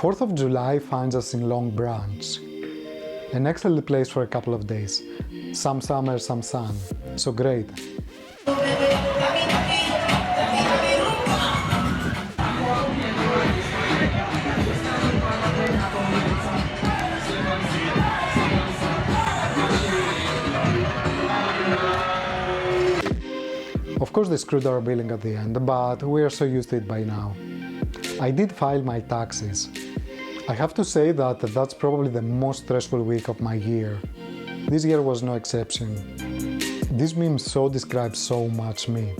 4th of July finds us in Long Branch. An excellent place for a couple of days. Some summer, some sun. So great. Of course they screwed our billing at the end, but we are so used to it by now. I did file my taxes. I have to say that that's probably the most stressful week of my year. This year was no exception. This meme so describes so much me.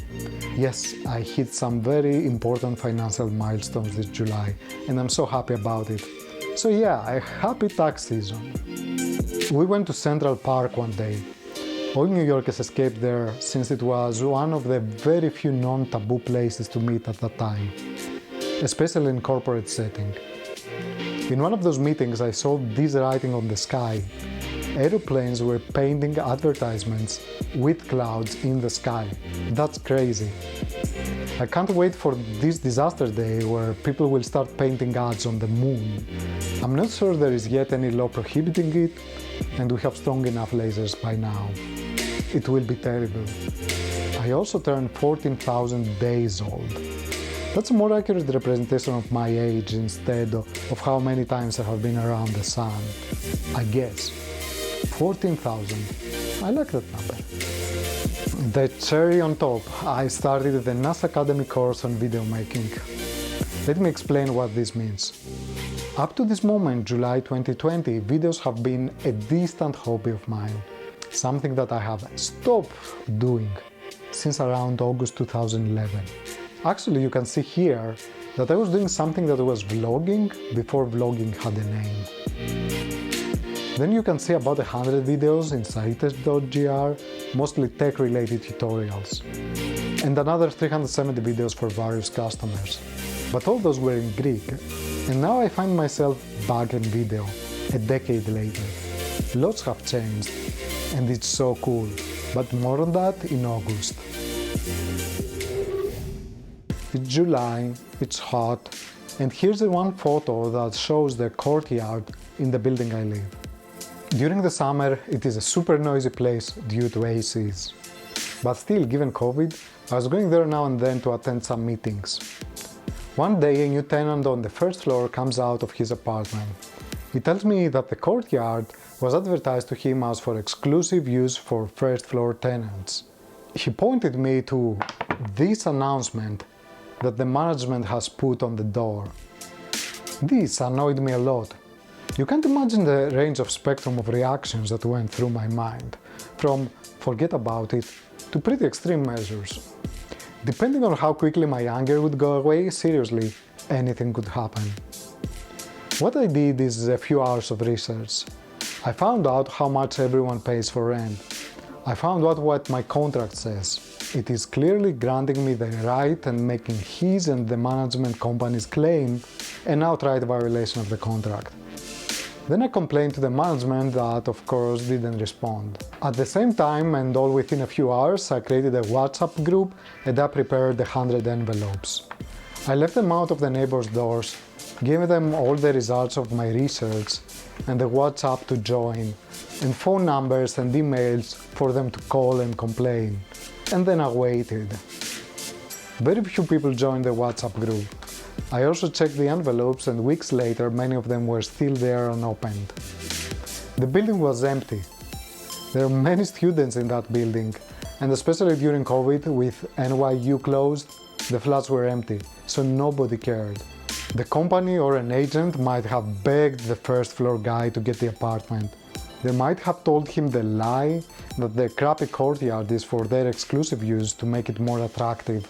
Yes, I hit some very important financial milestones this July, and I'm so happy about it. So yeah, a happy tax season. We went to Central Park one day. All New Yorkers escaped there since it was one of the very few non-taboo places to meet at that time, especially in corporate setting. In one of those meetings I saw this writing on the sky. Aeroplanes were painting advertisements with clouds in the sky. That's crazy. I can't wait for this disaster day where people will start painting ads on the moon. I'm not sure there is yet any law prohibiting it, and we have strong enough lasers by now. It will be terrible. I also turned 14,000 days old. That's a more accurate representation of my age instead of how many times I have been around the sun. I guess. 14,000. I like that number. The cherry on top, I started the NASA Academy course on video making. Let me explain what this means. Up to this moment, July 2020, videos have been a distant hobby of mine. Something that I have stopped doing since around August 2011. Actually, you can see here that I was doing something that was vlogging before vlogging had a name. Then you can see about 100 videos in scientist.gr, mostly tech-related tutorials, and another 370 videos for various customers. But all those were in Greek, and now I find myself back in video, a decade later. Lots have changed, and it's so cool, but more on that in August. It's July, it's hot, and here's the one photo that shows the courtyard in the building I live. During the summer, it is a super noisy place due to ACs. But still, given COVID, I was going there now and then to attend some meetings. One day, a new tenant on the first floor comes out of his apartment. He tells me that the courtyard was advertised to him as for exclusive use for first floor tenants. He pointed me to this announcement that the management has put on the door. This annoyed me a lot. You can't imagine the range of spectrum of reactions that went through my mind, from forget about it to pretty extreme measures. Depending on how quickly my anger would go away, seriously, anything could happen. What I did is a few hours of research. I found out how much everyone pays for rent. I found out what my contract says. It is clearly granting me the right and making his and the management company's claim an outright violation of the contract. Then I complained to the management that, of course, didn't respond. At the same time, and all within a few hours, I created a WhatsApp group and I prepared 100 envelopes. I left them out of the neighbors' doors, gave them all the results of my research and the WhatsApp to join, and phone numbers and emails for them to call and complain. And then I waited. Very few people joined the WhatsApp group. I also checked the envelopes, and weeks later many of them were still there unopened. The building was empty. There are many students in that building, and especially during COVID with NYU closed, the flats were empty, so nobody cared. The company or an agent might have begged the first floor guy to get the apartment. They might have told him the lie that the crappy courtyard is for their exclusive use to make it more attractive.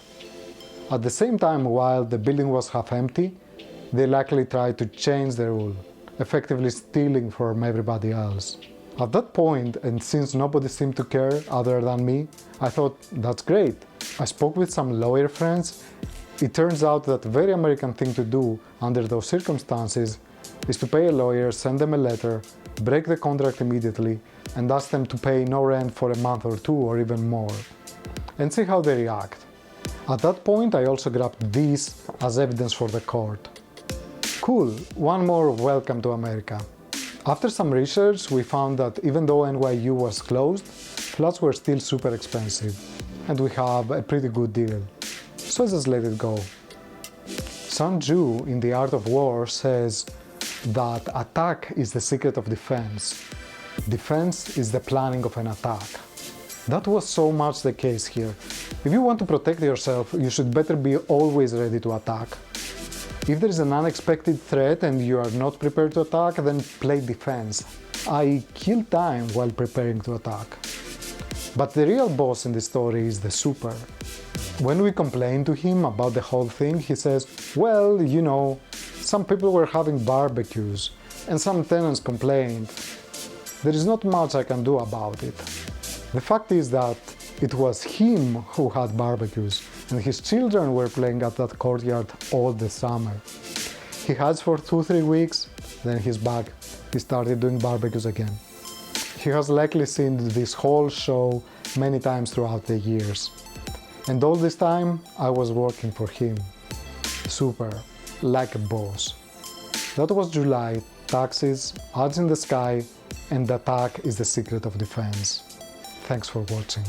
At the same time, while the building was half empty, they likely tried to change the rule, effectively stealing from everybody else. At that point, and since nobody seemed to care other than me, I thought, that's great. I spoke with some lawyer friends. It turns out that a very American thing to do under those circumstances is to pay a lawyer, send them a letter, break the contract immediately, and ask them to pay no rent for a month or two or even more, and see how they react. At that point, I also grabbed this as evidence for the court. Cool, one more welcome to America. After some research, we found that even though NYU was closed, flats were still super expensive, and we have a pretty good deal. So I just let it go. Sun Tzu in The Art of War says that attack is the secret of defense. Defense is the planning of an attack. That was so much the case here. If you want to protect yourself, you should better be always ready to attack. If there is an unexpected threat and you are not prepared to attack, then play defense, i.e. kill time while preparing to attack. But the real boss in the story is the super. When we complain to him about the whole thing, he says, well, you know, some people were having barbecues and some tenants complained. There is not much I can do about it. The fact is that it was him who had barbecues and his children were playing at that courtyard all the summer. He hides for 2-3 weeks, then he's back. He started doing barbecues again. He has likely seen this whole show many times throughout the years. And all this time, I was working for him. Super, like a boss. That was July, taxes, odds in the sky, and attack is the secret of defense. Thanks for watching.